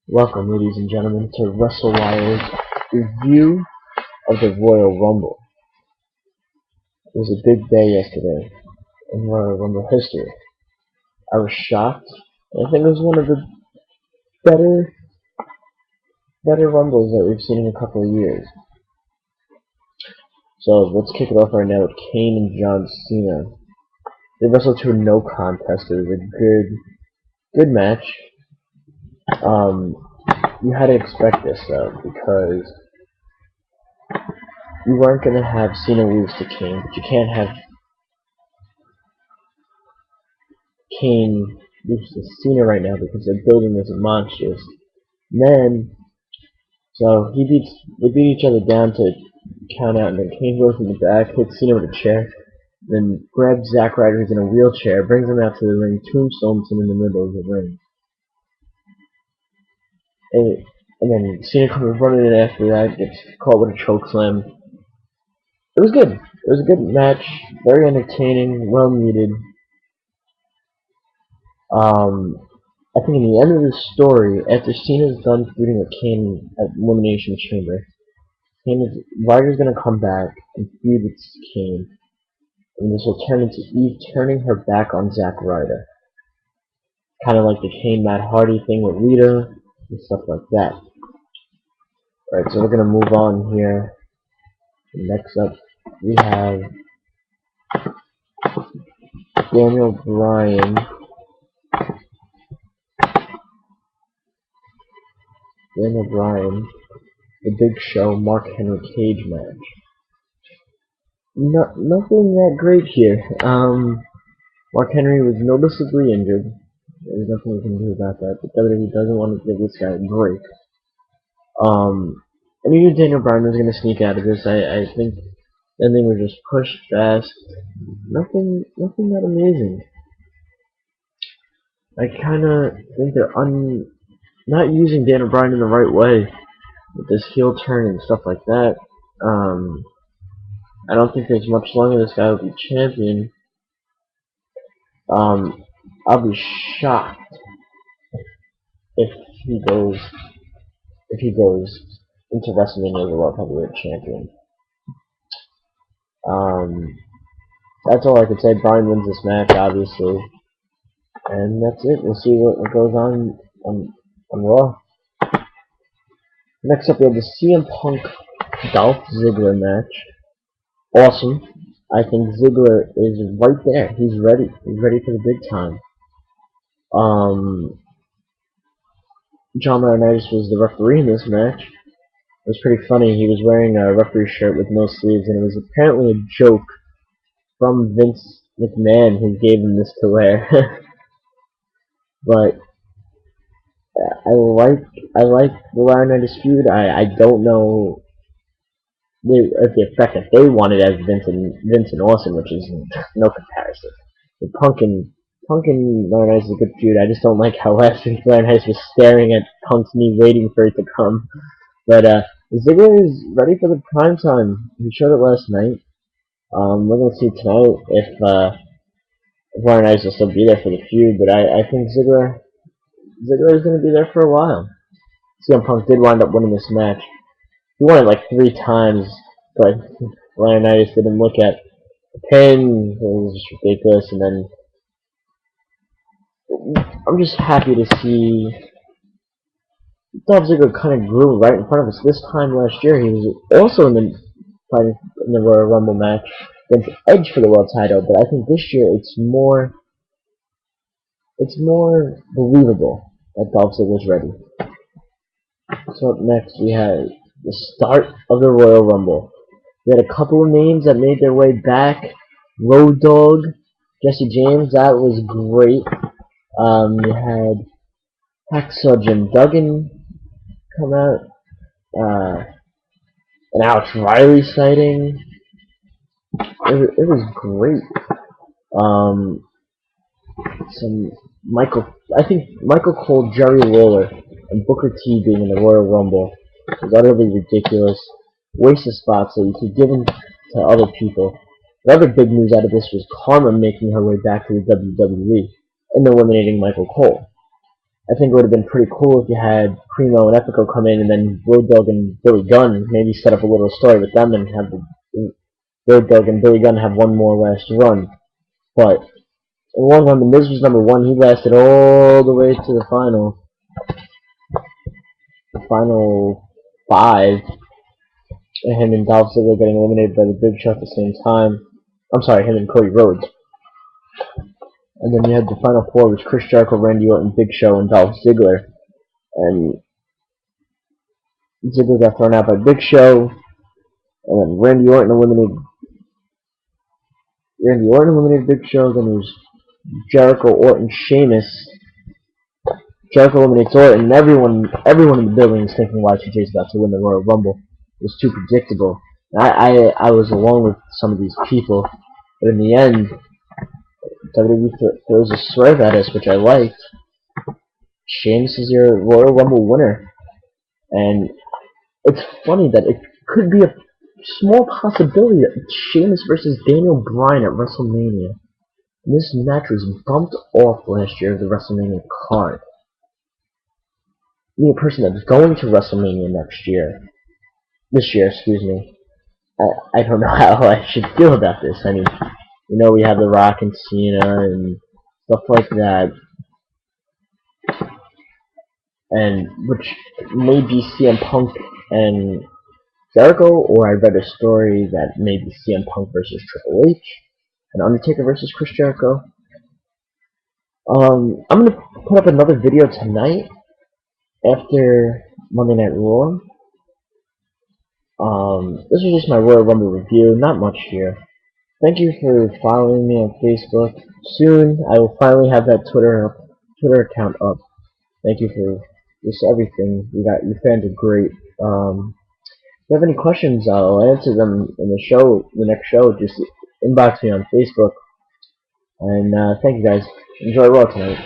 Welcome, ladies and gentlemen, to WrestleWire's review of the Royal Rumble. It was a big day yesterday in Royal Rumble history. I was shocked, and I think it was one of the better Rumbles that we've seen in a couple of years. So let's kick it off right now with Kane and John Cena. They wrestled to a no contest. It was a good match. You had to expect this though, because you weren't going to have Cena lose to Kane, but you can't have Kane lose to Cena right now because they're building this monstrous. Then, so they beat each other down to count out, and then Kane goes in the back, hits Cena with a chair, then grabs Zack Ryder, who's in a wheelchair, brings him out to the ring, tombstones him in the middle of the ring. And then Cena comes running in after that, gets caught with a chokeslam. It was good. It was a good match, very entertaining, well needed. I think in the end of the story, after Cena's done feuding with Kane at Elimination Chamber, Ryder's gonna come back and feud with Kane, and this will turn into Eve turning her back on Zack Ryder, kind of like the Kane Matt Hardy thing with Lita and stuff like that. Alright, so we're gonna move on here. Next up, we have Daniel Bryan. The Big Show, Mark Henry cage match. Nothing that great here. Mark Henry was noticeably injured. There's nothing we can do about that. But WWE doesn't want to give this guy a break. I knew Daniel Bryan was going to sneak out of this. I think the ending was just pushed fast. Nothing that amazing. I kind of think they're not using Daniel Bryan in the right way with this heel turn and stuff like that. I don't think there's much longer this guy will be champion. I'll be shocked if he goes into WrestleMania as a World Heavyweight Champion. That's all I could say. Bryan wins this match, obviously, and that's it. We'll see what goes on Raw. Next up, we have the CM Punk Dolph Ziggler match. Awesome. I think Ziggler is right there. He's ready. He's ready for the big time. John Laurinaitis was the referee in this match. It was pretty funny. He was wearing a referee shirt with no sleeves, and it was apparently a joke from Vince McMahon who gave him this to wear. But I like the Laurinaitis feud. I don't know the effect that they wanted as Vince and Austin, which is no comparison. The Punk and Laurinaitis is a good feud. I just don't like how last week Laurinaitis was staring at Punk's knee, waiting for it to come. But Ziggler is ready for the prime time. He showed it last night. We're gonna see tonight if Laurinaitis will still be there for the feud. But I think Ziggler is gonna be there for a while. CM Punk did wind up winning this match. He won it like 3 times, but Laurinaitis didn't look at the pin. It was just ridiculous. And then I'm just happy to see Dolph Ziggler kind of grew right in front of us. This time last year, he was also in the Royal Rumble match against Edge for the world title. But I think this year it's more believable that Dolph Ziggler's ready. So up next we had the start of the Royal Rumble. We had a couple of names that made their way back. Road Dogg, Jesse James, that was great. You had Hacksaw Jim Duggan come out. An Alex Riley sighting. It was great. I think Michael Cole, Jerry Lawler, and Booker T being in the Royal Rumble was utterly ridiculous. Waste of spots that you could give them to other people. The other big news out of this was Karma making her way back to the WWE and eliminating Michael Cole. I think it would have been pretty cool if you had Primo and Epico come in, and then Road Dogg and Billy Gunn maybe set up a little story with them and have the Road Dogg and Billy Gunn have one more last run. But in the long run, The Miz was number 1. He lasted all the way to the final 5. And him and Dolph Ziggler getting eliminated by the Big Show at the same time. I'm sorry, him and Cody Rhodes. And then you had the final 4, which Chris Jericho, Randy Orton, Big Show, and Dolph Ziggler. And Ziggler got thrown out by Big Show, and then Randy Orton eliminated Big Show. Then it was Jericho, Orton, Sheamus. Jericho eliminates Orton, and everyone in the building is thinking Y2J's about to win the Royal Rumble. It was too predictable. I was along with some of these people, but in the end, WWE throws a swerve at us, which I liked. Sheamus is your Royal Rumble winner, and it's funny that it could be a small possibility that it's Sheamus versus Daniel Bryan at WrestleMania. And this match was bumped off last year of the WrestleMania card. Me, a person that's going to WrestleMania this year, excuse me. I don't know how I should feel about this. I mean, we have The Rock and Cena and stuff like that, and which may be CM Punk and Jericho, or I read a story that maybe CM Punk versus Triple H, and Undertaker versus Chris Jericho. I'm gonna put up another video tonight after Monday Night Raw. This was just my Royal Rumble review, not much here. Thank you for following me on Facebook. Soon I will finally have that Twitter account up. Thank you for just everything. Your fans are great. If you have any questions, I'll answer them in the next show. Just inbox me on Facebook. And thank you guys. Enjoy Raw tonight.